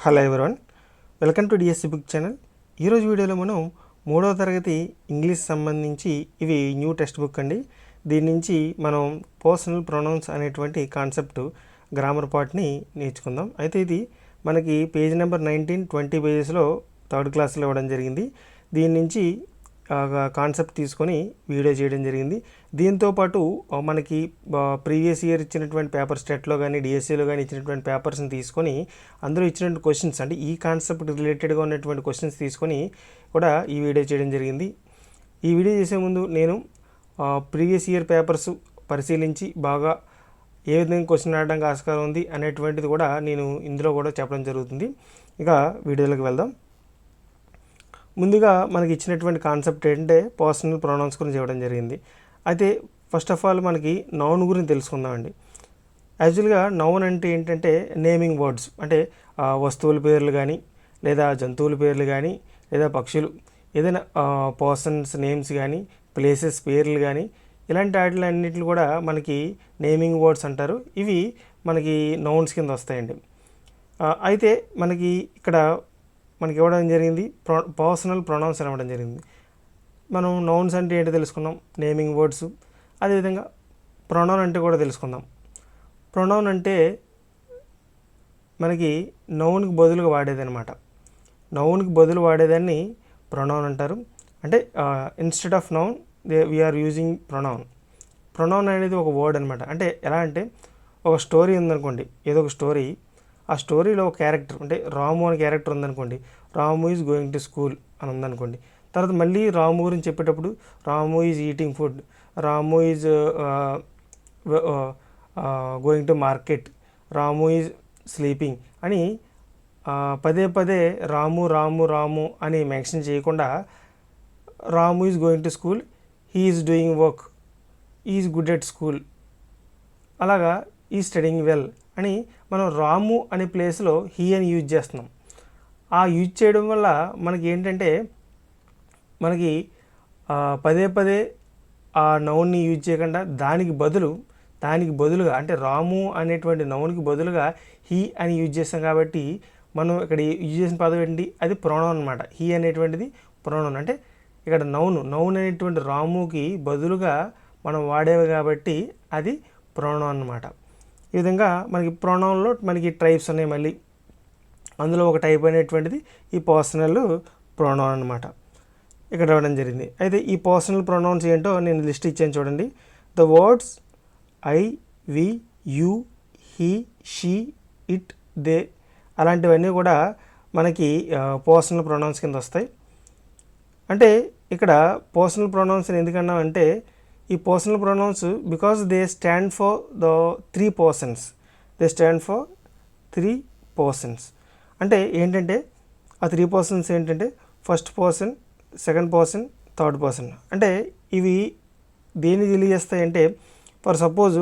Hello everyone, welcome to DSCOOK channel. ఈరోజు వీడియోలో మనం 3వ తరగతి ఇంగ్లీష్ సంబంధించి ఇవి న్యూ టెక్స్ట్ బుక్ అండి. దీని నుంచి మనం పర్సనల్ ప్రొనౌన్స్ అనేటువంటి కాన్సెప్ట్ గ్రామర్ పార్ట్ని నేర్చుకుందాం. అయితే ఇది మనకి పేజ్ నెంబర్ 19, 20 పేజెస్లో థర్డ్ క్లాస్లో ఇవ్వడం జరిగింది. దీని నుంచి కాన్సెప్ట్ తీసుకొని వీడియో చేయడం జరిగింది. దీంతోపాటు మనకి ప్రీవియస్ ఇయర్ ఇచ్చినటువంటి పేపర్స్ టెట్లో కానీ డిఎస్సిలో కానీ ఇచ్చినటువంటి పేపర్స్ని తీసుకొని అందులో ఇచ్చినటువంటి క్వశ్చన్స్ అంటే ఈ కాన్సెప్ట్ రిలేటెడ్గా ఉన్నటువంటి క్వశ్చన్స్ తీసుకొని కూడా ఈ వీడియో చేయడం జరిగింది. ఈ వీడియో చేసే ముందు నేను ప్రీవియస్ ఇయర్ పేపర్స్ పరిశీలించి బాగా ఏ విధంగా క్వశ్చన్ ఆడడానికి ఆస్కారం ఉంది అనేటువంటిది కూడా నేను ఇందులో కూడా చెప్పడం జరుగుతుంది. ఇక వీడియోలోకి వెళ్దాం. ముందుగా మనకి ఇచ్చినటువంటి కాన్సెప్ట్ ఏంటంటే పర్సనల్ ప్రొనౌన్స్ గురించి ఇవ్వడం జరిగింది. అయితే ఫస్ట్ ఆఫ్ ఆల్ మనకి నౌన్ గురించి తెలుసుకుందామండి. యాక్చువల్గా నౌన్ అంటే ఏంటంటే నేమింగ్ వర్డ్స్, అంటే వస్తువుల పేర్లు కానీ లేదా జంతువుల పేర్లు కానీ లేదా పక్షులు ఏదైనా పర్సన్స్ నేమ్స్ కానీ ప్లేసెస్ పేర్లు కానీ ఇలాంటి వాటిలన్నిటిని కూడా మనకి నేమింగ్ వర్డ్స్ అంటారు. ఇవి మనకి నౌన్స్ కింద వస్తాయండి. అయితే మనకి ఇక్కడ మనకి ఇవ్వడం జరిగింది పర్సనల్ ప్రొనౌన్స్ ఇవ్వడం జరిగింది. మనం నౌన్స్ అంటే ఏంటో తెలుసుకున్నాం, నేమింగ్ వర్డ్స్. అదేవిధంగా ప్రొనౌన్ అంటే కూడా తెలుసుకుందాం. ప్రొనౌన్ అంటే మనకి నౌన్కి బదులుగా వాడేదన్నమాట. నౌన్కి బదులు వాడేదాన్ని ప్రొనౌన్ అంటారు. అంటే instead of noun we are using pronoun. Pronoun అనేది ఒక వర్డ్ అనమాట. అంటే ఎలా అంటే ఒక స్టోరీ ఉందనుకోండి, ఏదో ఒక స్టోరీ, ఆ స్టోరీలో ఒక క్యారెక్టర్ అంటే రాము అనే క్యారెక్టర్ ఉందనుకోండి, Ramu is going to school అని ఉందనుకోండి. తర్వాత మళ్ళీ రాము గురించి చెప్పేటప్పుడు Ramu is eating food, Ramu is going to market, Ramu is sleeping అని పదే పదే రాము రాము రాము అని మెన్షన్ చేయకుండా Ramu is going to school, he is doing work, he is good at school, అలాగా ఈ స్టడీయింగ్ వెల్ అని మనం రాము అనే ప్లేస్లో హీ అని యూజ్ చేస్తున్నాం. ఆ యూజ్ చేయడం వల్ల మనకి ఏంటంటే మనకి పదే పదే ఆ నౌన్ని యూజ్ చేయకుండా దానికి బదులుగా అంటే రాము అనేటువంటి నౌన్కి బదులుగా హీ అని యూజ్ చేస్తాం. కాబట్టి మనం ఇక్కడ యూజ్ చేసిన పదం ఏంటి, అది ప్రొనౌన్ అనమాట. హీ అనేటువంటిది ప్రొనౌన్. అంటే ఇక్కడ నౌన్ అనేటువంటి రాముకి బదులుగా మనం వాడేవి కాబట్టి అది ప్రొనౌన్ అన్నమాట. ఈ విధంగా మనకి ప్రొనౌన్లో మనకి టైప్స్ ఉన్నాయి. మళ్ళీ అందులో ఒక టైప్ అనేటువంటిది ఈ పర్సనల్ ప్రొనౌన్ అనమాట. ఇక్కడ ఇవ్వడం జరిగింది. అయితే ఈ పర్సనల్ ప్రొనౌన్స్ ఏంటో నేను లిస్ట్ ఇచ్చాను చూడండి. The words I, we, you, he, she, it, they అలాంటివన్నీ కూడా మనకి పర్సనల్ ప్రొనౌన్స్ కింద వస్తాయి. అంటే ఇక్కడ పర్సనల్ ప్రొనౌన్స్ ఎందుకన్నా అంటే ఈ personal pronouns because they stand for the three persons. అంటే ఏంటంటే ఆ త్రీ పర్సన్స్ ఏంటంటే first person, second person, third person. అంటే ఇవి దేన్ని తెలియజేస్తాయంటే ఫర్ సపోజ్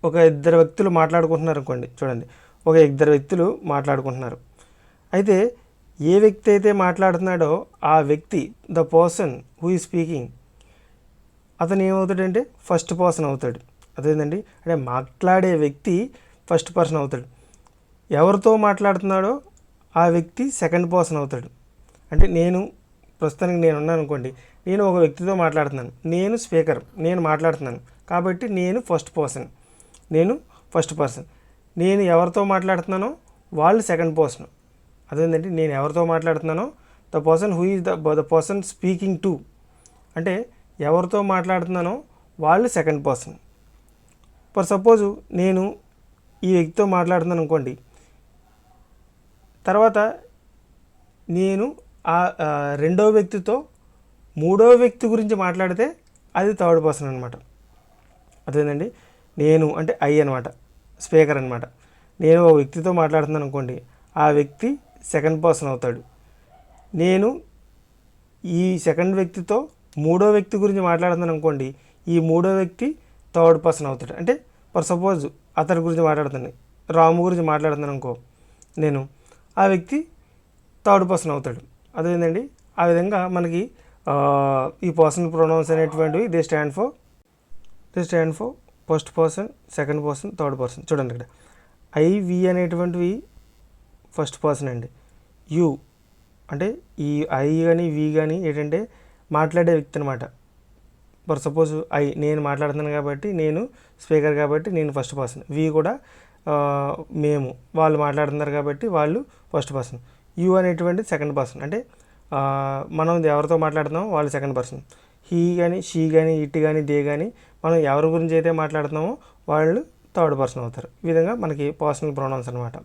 ఒక ఇద్దరు వ్యక్తులు మాట్లాడుకుంటున్నారు అనుకోండి. చూడండి, ఒక ఇద్దరు వ్యక్తులు మాట్లాడుకుంటున్నారు. అయితే ఏ వ్యక్తి అయితే మాట్లాడుతున్నాడో ఆ వ్యక్తి, the person who is speaking, అతను ఏమవుతాడంటే ఫస్ట్ పర్సన్ అవుతాడు. అదేంటండి, అంటే మాట్లాడే వ్యక్తి ఫస్ట్ పర్సన్ అవుతాడు. ఎవరితో మాట్లాడుతున్నాడో ఆ వ్యక్తి సెకండ్ పర్సన్ అవుతాడు. అంటే ప్రస్తుతానికి నేను ఉన్నాను అనుకోండి, నేను ఒక వ్యక్తితో మాట్లాడుతున్నాను, నేను స్పీకర్, నేను మాట్లాడుతున్నాను కాబట్టి నేను ఫస్ట్ పర్సన్. నేను ఎవరితో మాట్లాడుతున్నానో వాళ్ళు సెకండ్ పర్సన్. అదేంటంటే నేను ఎవరితో మాట్లాడుతున్నానో the person who is the person speaking to, అంటే ఎవరితో మాట్లాడుతున్నానో వాళ్ళు సెకండ్ పర్సన్. ఫర్ సపోజు నేను ఈ వ్యక్తితో మాట్లాడుతున్నాను అనుకోండి, తర్వాత నేను ఆ రెండవ వ్యక్తితో మూడవ వ్యక్తి గురించి మాట్లాడితే అది థర్డ్ పర్సన్ అనమాట. అదేనండి, నేను అంటే ఐ అనమాట, స్పీకర్ అనమాట. నేను ఒక వ్యక్తితో మాట్లాడుతున్నాను అనుకోండి, ఆ వ్యక్తి సెకండ్ పర్సన్ అవుతాడు. నేను ఈ సెకండ్ వ్యక్తితో మూడో వ్యక్తి గురించి మాట్లాడుతున్నాను అనుకోండి, ఈ మూడో వ్యక్తి థర్డ్ పర్సన్ అవుతాడు. అంటే ఫర్ సపోజ్ అతని గురించి మాట్లాడుతున్నాను, రాము గురించి మాట్లాడుతున్నాను అనుకో నేను, ఆ వ్యక్తి థర్డ్ పర్సన్ అవుతాడు. అదేంటండి, ఆ విధంగా మనకి ఈ పర్సనల్ ప్రొనౌన్స్ అనేటువంటివి they stand for first person, second person, third person. చూడండి, ఇక్కడ ఐ, వి అనేటువంటివి ఫస్ట్ పర్సన్ అండి. యూ అంటే ఈ ఐ కానీ వి కానీ ఏంటంటే మాట్లాడే వ్యక్తి అనమాట. ఫర్ సపోజ్ నేను మాట్లాడుతున్నాను కాబట్టి, నేను స్పీకర్ కాబట్టి నేను ఫస్ట్ పర్సన్. వి కూడా మేము వాళ్ళు మాట్లాడుతున్నారు కాబట్టి వాళ్ళు ఫస్ట్ పర్సన్. యూ అనేటువంటి సెకండ్ పర్సన్ అంటే మనం ఎవరితో మాట్లాడుతున్నామో వాళ్ళు సెకండ్ పర్సన్. హీ కానీ షీ కానీ ఇట్ కానీ దే కానీ మనం ఎవరి గురించి అయితే మాట్లాడుతున్నామో వాళ్ళు థర్డ్ పర్సన్ అవుతారు. ఈ విధంగా మనకి పర్సనల్ ప్రొనౌన్స్ అనమాట.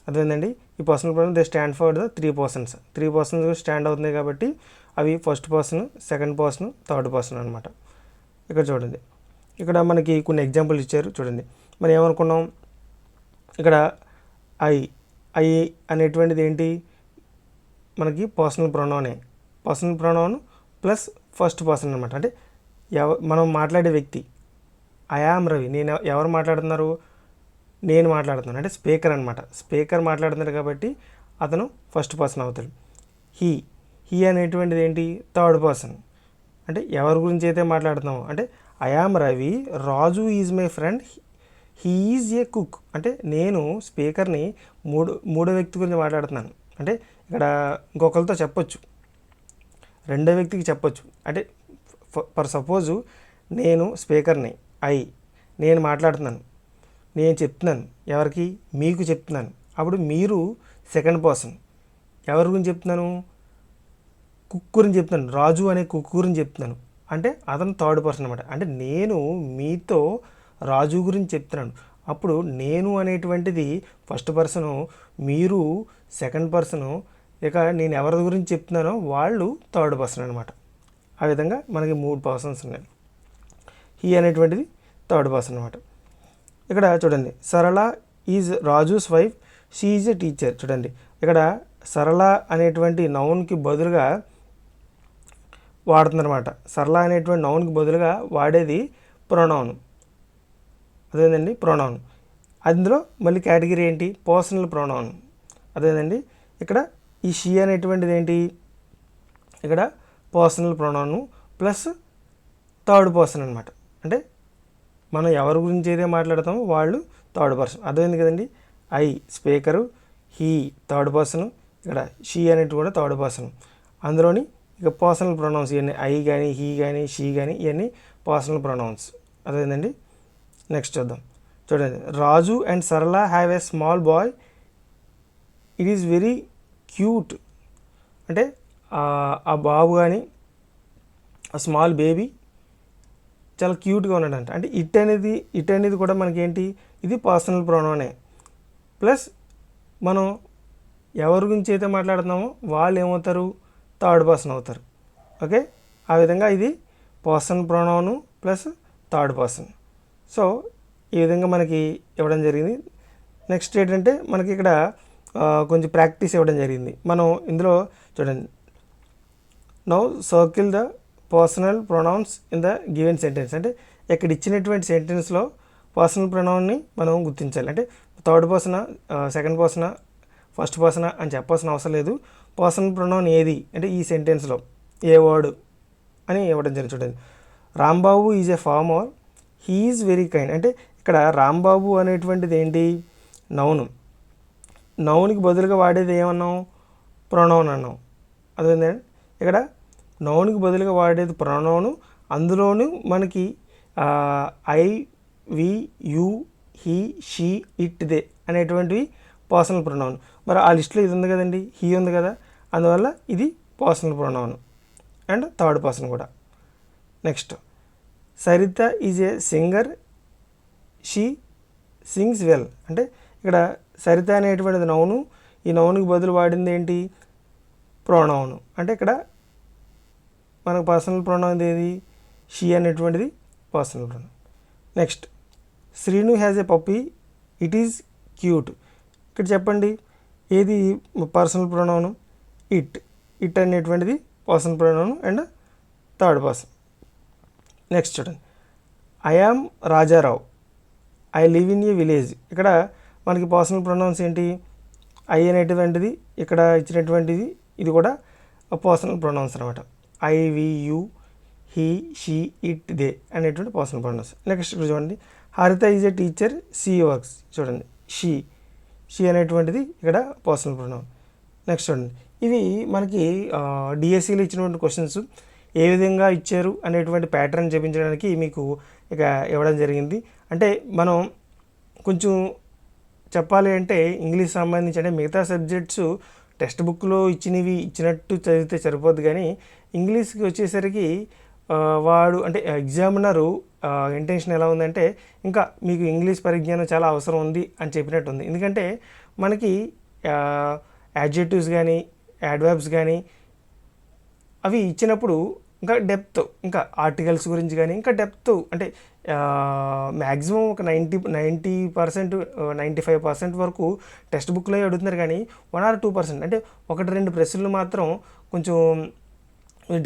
అదేంటండి ఈ personal pronouns they stand for the three persons stand అవుతుంది కాబట్టి అవి first person, second person, third person అనమాట. ఇక్కడ చూడండి, ఇక్కడ మనకి కొన్ని ఎగ్జాంపుల్ ఇచ్చారు చూడండి. మనం ఏమనుకున్నాం, ఇక్కడ ఐ అనేటువంటిది ఏంటి, మనకి personal pronoun plus first person అనమాట. అంటే మనం మాట్లాడే వ్యక్తి ఐ యామ్ రవి. నేను ఎవరు మాట్లాడుతున్నారు, నేను మాట్లాడుతున్నాను అంటే స్పీకర్ అనమాట. స్పీకర్ మాట్లాడుతున్నారు కాబట్టి అతను ఫస్ట్ పర్సన్ అవుతాడు. హీ అనేటువంటిది ఏంటి, థర్డ్ పర్సన్. అంటే ఎవరి గురించి అయితే మాట్లాడుతున్నామో, అంటే I am Ravi, Raju is my friend, he is a cook. అంటే నేను స్పీకర్ని మూడో వ్యక్తి గురించి మాట్లాడుతున్నాను. అంటే ఇక్కడ ఇంకొకరితో చెప్పొచ్చు, రెండో వ్యక్తికి చెప్పొచ్చు. అంటే ఫర్ సపోజు నేను స్పీకర్ని నేను మాట్లాడుతున్నాను, నేను చెప్తున్నాను ఎవరికి, మీకు చెప్తున్నాను. అప్పుడు మీరు సెకండ్ పర్సన్. ఎవరి గురించి చెప్తున్నాను, కుక్ గురించి చెప్తున్నాను, రాజు అనే కుక్ గురించి చెప్తున్నాను. అంటే అతను థర్డ్ పర్సన్ అనమాట. అంటే నేను మీతో రాజు గురించి చెప్తున్నాను. అప్పుడు నేను అనేటువంటిది ఫస్ట్ పర్సను, మీరు సెకండ్ పర్సను, ఇక నేను ఎవరి గురించి చెప్తున్నానో వాళ్ళు థర్డ్ పర్సన్ అనమాట. ఆ విధంగా మనకి 3 పర్సన్స్ ఉన్నాయి. హీ అనేటువంటిది థర్డ్ పర్సన్ అనమాట. ఇక్కడ చూడండి, సరళ is Raju's wife, she is a teacher. చూడండి, ఇక్కడ సరళ అనేటువంటి నౌన్కి బదులుగా వాడుతుందన్నమాట. సరళ అనేటువంటి నౌన్కి బదులుగా వాడేది ప్రొనౌన్. అదేనండి ప్రొనౌన్. అందులో మళ్ళీ కేటగిరీ ఏంటి, పర్సనల్ ప్రొనౌన్. అదేనండి ఇక్కడ ఈ షీ అనేటువంటిది ఏంటి, ఇక్కడ personal pronoun plus third person అనమాట. అంటే మనం ఎవరి గురించి అయితే మాట్లాడతామో వాళ్ళు థర్డ్ పర్సన్. అర్థమైంది కదండి. I speaker, he third person, ఇక్కడ షీ అనేది కూడా థర్డ్ పర్సన్. అందులోని ఇక పర్సనల్ ప్రొనౌన్స్ ఇవన్నీ ఐ కానీ హీ కానీ షీ కానీ ఇవన్నీ పర్సనల్ ప్రొనౌన్స్. అదేంటండి. నెక్స్ట్ చూద్దాం. చూడండి, రాజు అండ్ సరళ have a small bye, it is very cute. అంటే ఆ బాబు కానీ ఆ స్మాల్ బేబీ చాలా క్యూట్గా ఉన్నాడంట. అంటే ఇట్ అనేది కూడా మనకేంటి, ఇది పర్సనల్ ప్రొనౌనే. ప్లస్ మనం ఎవరి గురించి అయితే మాట్లాడుతున్నామో వాళ్ళు ఏమవుతారు, థర్డ్ పర్సన్ అవుతారు. ఓకే, ఆ విధంగా ఇది personal pronoun plus third person. So ఈ విధంగా మనకి ఇవ్వడం జరిగింది. నెక్స్ట్ ఏంటంటే మనకి ఇక్కడ కొంచెం ప్రాక్టీస్ ఇవ్వడం జరిగింది. మనం ఇందులో చూడండి, now circle the personal pronouns in the given sentence. అంటే ఇక్కడ ఇచ్చినటువంటి సెంటెన్స్లో పర్సనల్ ప్రొనౌన్ని మనం గుర్తించాలి. అంటే థర్డ్ పర్సనా, సెకండ్ పర్సనా, ఫస్ట్ పర్సనా అని చెప్పాల్సిన అవసరం లేదు. పర్సనల్ ప్రొనౌన్ ఏది అంటే ఈ సెంటెన్స్లో ఏ వర్డ్ అని ఇవ్వడం జరిగింది. చూడండి, Rambabu is a farmer, he is very kind. అంటే ఇక్కడ రాంబాబు అనేటువంటిది ఏంటి, నౌను. నౌన్కి బదులుగా వాడేది ఏమన్నాం, ప్రొనౌన్ అన్నాం. అదేంటంటే ఇక్కడ నౌన్కి బదులుగా వాడేది ప్రొనౌను. అందులోనూ మనకి I, we, you, he, she, it, they అనేటువంటివి పర్సనల్ ప్రొనౌన్. మరి ఆ లిస్ట్లో ఇది ఉంది కదండి, హీ ఉంది కదా, అందువల్ల ఇది personal pronoun and third person కూడా. Next, Saritha is a singer, she sings well. అంటే ఇక్కడ సరిత అనేటువంటిది నౌను, ఈ నౌన్కి బదులు వాడింది ఏంటి, ప్రొనౌను. అంటే ఇక్కడ మనకు పర్సనల్ ప్రొనౌన్ ఏది, షీ అనేటువంటిది personal pronoun. Next, Srinu has a puppy, it is cute. ఇక్కడ చెప్పండి ఏది పర్సనల్ ప్రొనౌన్, ఇట్ అనేటువంటిది personal pronoun and third person. Next చూడండి, I am Rajarao, I live in a village. ఇక్కడ మనకి పర్సనల్ ప్రొనౌన్స్ ఏంటి, ఐ అనేటువంటిది ఇక్కడ ఇచ్చినటువంటిది, ఇది కూడా పర్సనల్ ప్రొనౌన్స్ అనమాట. I, we, you, he, she, it, they అనేటువంటి పర్సనల్ ప్రొనౌన్స్. నెక్స్ట్ చూడండి, Haritha is a teacher, she works. చూడండి, షీ షీ అనేటువంటిది ఇక్కడ పర్సనల్ ప్రొనౌన్. నెక్స్ట్ చూడండి, ఇవి మనకి డిఎస్సిలో ఇచ్చినటువంటి క్వశ్చన్స్ ఏ విధంగా ఇచ్చారు అనేటువంటి ప్యాటర్న్ చూపించడానికి మీకు ఇక ఇవ్వడం జరిగింది. అంటే మనం కొంచెం చెప్పాలి అంటే ఇంగ్లీష్ సంబంధించి అంటే మిగతా సబ్జెక్ట్స్ టెక్స్ట్ బుక్లో ఇచ్చినవి ఇచ్చినట్టు చదివితే సరిపోద్ది, కానీ ఇంగ్లీష్కి వచ్చేసరికి వాడు అంటే ఎగ్జామినరు ఇంటెన్షన్ ఎలా ఉందంటే ఇంకా మీకు ఇంగ్లీష్ పరిజ్ఞానం చాలా అవసరం ఉంది అని చెప్పినట్టు ఉంది. ఎందుకంటే మనకి యాడ్జెక్టివ్స్ కానీ యాడ్వర్బ్స్ కానీ అవి ఇచ్చినప్పుడు ఇంకా డెప్త్, ఇంకా ఆర్టికల్స్ గురించి కానీ ఇంకా డెప్త్ అంటే మ్యాక్సిమం ఒక 90% 95% వరకు టెక్స్ట్ బుక్లో అడుగుతున్నారు, కానీ 1 or 2% అంటే 1-2 ప్రశ్నలు మాత్రం కొంచెం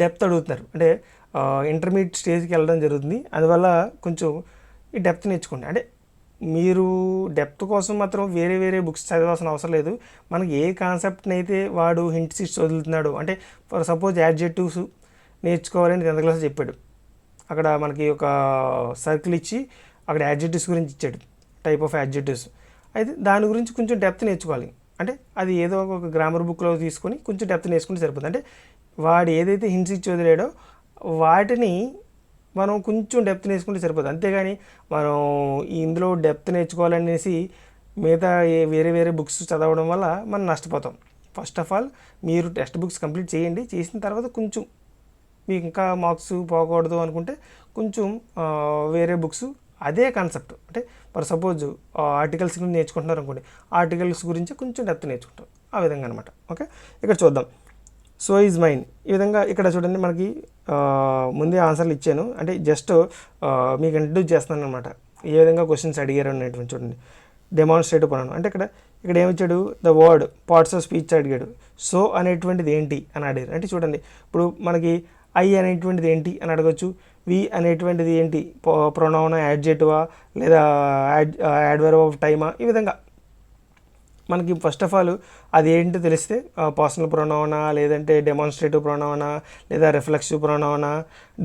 డెప్త్ అడుగుతున్నారు. అంటే ఇంటర్మీడియట్ స్టేజ్కి వెళ్ళడం జరుగుతుంది. అందువల్ల కొంచెం ఈ డెప్త్ నేర్చుకోండి. అంటే మీరు డెప్త్ కోసం మాత్రం వేరే వేరే బుక్స్ చదవాల్సిన అవసరం లేదు. మనకి ఏ కాన్సెప్ట్ని అయితే వాడు హింట్స్ ఇచ్చి వదులుతున్నాడు, అంటే ఫర్ సపోజ్ యాడ్జెక్టివ్స్ నేర్చుకోవాలని 10th క్లాస్ చెప్పాడు, అక్కడ మనకి ఒక సర్కిల్ ఇచ్చి అక్కడ యాడ్జెక్టివ్స్ గురించి ఇచ్చాడు, టైప్ ఆఫ్ యాడ్జెక్టివ్స్. అయితే దాని గురించి కొంచెం డెప్త్ నేర్చుకోవాలి. అంటే అది ఏదో ఒక గ్రామర్ బుక్లో తీసుకొని కొంచెం డెప్త్ నేర్చుకుంటే సరిపోతుంది. అంటే వాడు ఏదైతే హింట్స్ ఇచ్చి వదిలేడో వాటిని మనం కొంచెం డెప్త్ నేర్చుకుంటే సరిపోతుంది. అంతేగాని మనం ఇందులో డెప్త్ నేర్చుకోవాలనేసి మిగతా వేరే వేరే బుక్స్ చదవడం వల్ల మనం నష్టపోతాం. ఫస్ట్ ఆఫ్ ఆల్ మీరు టెక్స్ట్ బుక్స్ కంప్లీట్ చేయండి. చేసిన తర్వాత కొంచెం మీకు ఇంకా మార్క్స్ పోకూడదు అనుకుంటే కొంచెం వేరే బుక్స్ అదే కాన్సెప్ట్, అంటే ఫర్ సపోజ్ ఆర్టికల్స్ గురించి నేర్చుకుంటున్నారు అనుకోండి, ఆర్టికల్స్ గురించి కొంచెం డెప్త్ నేర్చుకుంటాం, ఆ విధంగా అనమాట. ఓకే, ఇక్కడ చూద్దాం. సో ఈజ్ మైన్, ఈ విధంగా ఇక్కడ చూడండి మనకి ముందే ఆన్సర్లు ఇచ్చాను, అంటే జస్ట్ మీకు ఇంట్రడ్యూస్ చేస్తున్నాను అనమాట ఏ విధంగా క్వశ్చన్స్ అడిగారు అనేటువంటి. చూడండి, డెమాన్స్ట్రేటివ్ ప్రొనౌన్ అంటే ఇక్కడ ఏమిచ్చాడు, the word parts of speech అడిగాడు. సో అనేటువంటిది ఏంటి అని అడిగారు. అంటే చూడండి, ఇప్పుడు మనకి ఐ అనేటువంటిది ఏంటి అని అడగచ్చు, వి అనేటువంటిది ఏంటి, ప్రొనౌనా, యాడ్జెక్టివా లేదా యాడ్వర్బ్ ఆఫ్ టైమా, ఈ విధంగా మనకి ఫస్ట్ ఆఫ్ ఆల్ అది ఏంటో తెలిస్తే పర్సనల్ ప్రొనౌనా లేదంటే డెమాన్స్ట్రేటివ్ ప్రొనౌనా లేదా రిఫ్లెక్సివ్ ప్రొనౌనా,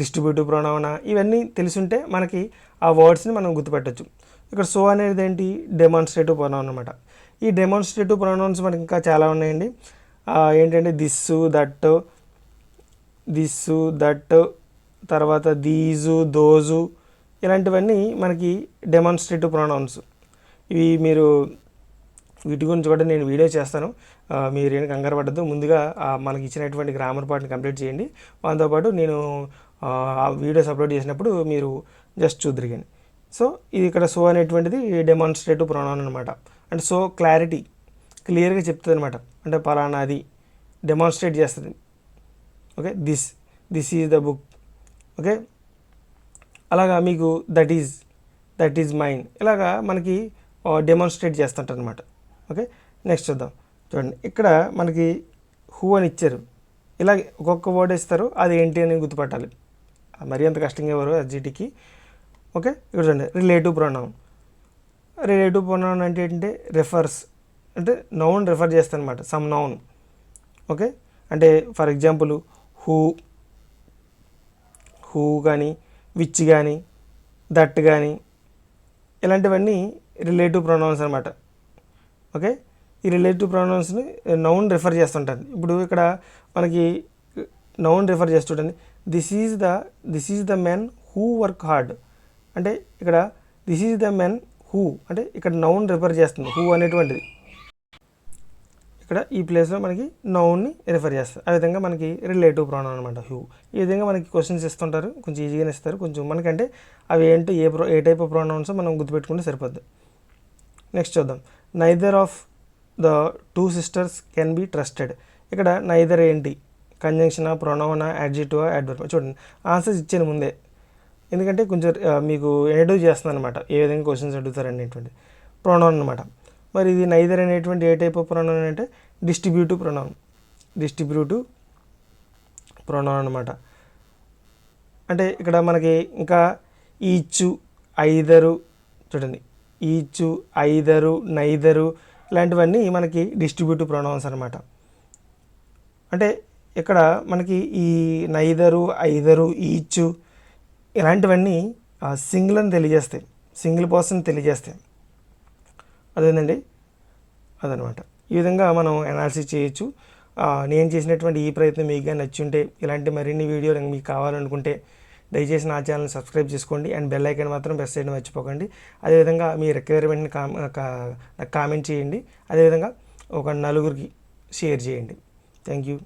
డిస్ట్రిబ్యూటివ్ ప్రొనౌనా, ఇవన్నీ తెలుసుంటే మనకి ఆ వర్డ్స్ని మనం గుర్తుపెట్టచ్చు. ఇక్కడ సో అనేది ఏంటి, డెమాన్స్ట్రేటివ్ ప్రొనౌన్ అనమాట. ఈ డెమాన్స్ట్రేటివ్ ప్రొనౌన్స్ మనకి ఇంకా చాలా ఉన్నాయండి. ఏంటంటే దిస్సు, దట్, తర్వాత దీజు, దోజు, ఇలాంటివన్నీ మనకి డెమాన్స్ట్రేటివ్ ప్రొనౌన్స్. ఇవి మీరు వీటి గురించి కూడా నేను వీడియో చేస్తాను, మీరు ఏం కంగారు పడద్దు. ముందుగా మనకి ఇచ్చినటువంటి గ్రామర్ పార్ట్ని కంప్లీట్ చేయండి. దాంతోపాటు నేను ఆ వీడియోస్ అప్లోడ్ చేసినప్పుడు మీరు జస్ట్ చూద్దరిగాని. సో ఇది ఇక్కడ సో అనేటువంటిది డెమాన్స్ట్రేటివ్ ప్రొనౌన్ అనమాట. అంటే సో క్లియర్గా చెప్తుంది అనమాట, అంటే పలానాది డెమాన్స్ట్రేట్ చేస్తుంది. Okay, this is the book. Okay, అలాగా మీకు దట్ ఈజ్ మైన్, ఇలాగా మనకి డెమాన్స్ట్రేట్ చేస్తుంటారు అనమాట. ఓకే, నెక్స్ట్ చూద్దాం. చూడండి, ఇక్కడ మనకి హూ అని ఇచ్చారు, ఇలా ఒక్కొక్క వర్డ్ ఇస్తారు, అది ఏంటి అని గుర్తుపట్టాలి. మరీ అంత కష్టంగా ఎవరు ఎస్జిటికి. ఓకే, ఇక్కడ చూడండి, రిలేటివ్ ప్రొనౌన్ అంటే ఏంటంటే రెఫర్స్, అంటే నౌన్ రెఫర్ చేస్తాను అనమాట, సమ్ నౌన్. ఓకే, అంటే ఫర్ ఎగ్జాంపుల్ హూ కానీ, విచ్ కానీ, దట్ కానీ, ఇలాంటివన్నీ రిలేటివ్ ప్రొనౌన్స్ అనమాట. ఓకే, ఈ రిలేటివ్ ప్రొనౌన్స్ని నౌన్ రెఫర్ చేస్తుంటారు. ఇప్పుడు ఇక్కడ మనకి నౌన్ రెఫర్ చేస్తుంటుంది, this is the men who work hard, అంటే ఇక్కడ this is the men who, అంటే ఇక్కడ నౌన్ రెఫర్ చేస్తుంది, హూ అనేటువంటిది ఇక్కడ ఈ ప్లేస్లో మనకి నౌన్ని రెఫర్ చేస్తారు. ఆ విధంగా మనకి రిలేటివ్ ప్రొనౌన్ అనమాట హూ. ఈ విధంగా మనకి క్వశ్చన్స్ ఇస్తుంటారు, కొంచెం ఈజీగానే ఇస్తారు. కొంచెం మనకంటే అవి ఏంటో ఏ టైప్ ఆఫ్ ప్రొనౌన్స్ మనం గుర్తుపెట్టుకుంటే సరిపోద్ది. నెక్స్ట్ చూద్దాం, neither of the two sisters can be trusted. ఇక్కడ నైదర్ ఏంటి, కంజంక్షనా, ప్రొనౌనా, యాడ్జెక్టివా, యాడ్వర్బ్. చూడండి, ఆన్సర్స్ ఇచ్చాను ముందే, ఎందుకంటే కొంచెం మీకు ఇంట్రడ్యూస్ చేస్తున్నాను అనమాట ఏ విధంగా క్వశ్చన్స్ అడుగుతారు అనేటువంటి. ప్రొనౌన్ అనమాట. మరి ఇది నైదర్ అనేటువంటి ఏ టైప్ ఆఫ్ ప్రొనౌన్ అంటే డిస్ట్రిబ్యూటివ్ ప్రొనౌన్ అనమాట. అంటే ఇక్కడ మనకి ఇంకా ఈచ్, ఐదరు, చూడండి ఈచ్, ఐదరు, నైదరు, ఇలాంటివన్నీ మనకి డిస్ట్రిబ్యూటివ్ ప్రొనౌన్స్ అనమాట. అంటే ఇక్కడ మనకి ఈ నైదరు, ఐదరు, ఈచ్ ఇలాంటివన్నీ సింగిల్ అని తెలియజేస్తాయి, సింగిల్ పర్సన్ తెలియజేస్తాయి. అదేంటండి, అదనమాట. ఈ విధంగా మనం అనాలిసిస్ చేయొచ్చు. నేను చేసినటువంటి ఈ ప్రయత్నం మీకు కానీ నచ్చుంటే, ఇలాంటి మరిన్ని వీడియోలు మీకు కావాలనుకుంటే దయచేసి నా ఛానల్ సబ్స్క్రైబ్ చేసుకోండి అండ్ బెల్ ఐకాన్ మాత్రం ప్రెస్ చేయడం మర్చిపోకండి. అదేవిధంగా మీ రిక్వైర్మెంట్ని కామెంట్ చేయండి. అదేవిధంగా ఒక నలుగురికి షేర్ చేయండి. Thank you.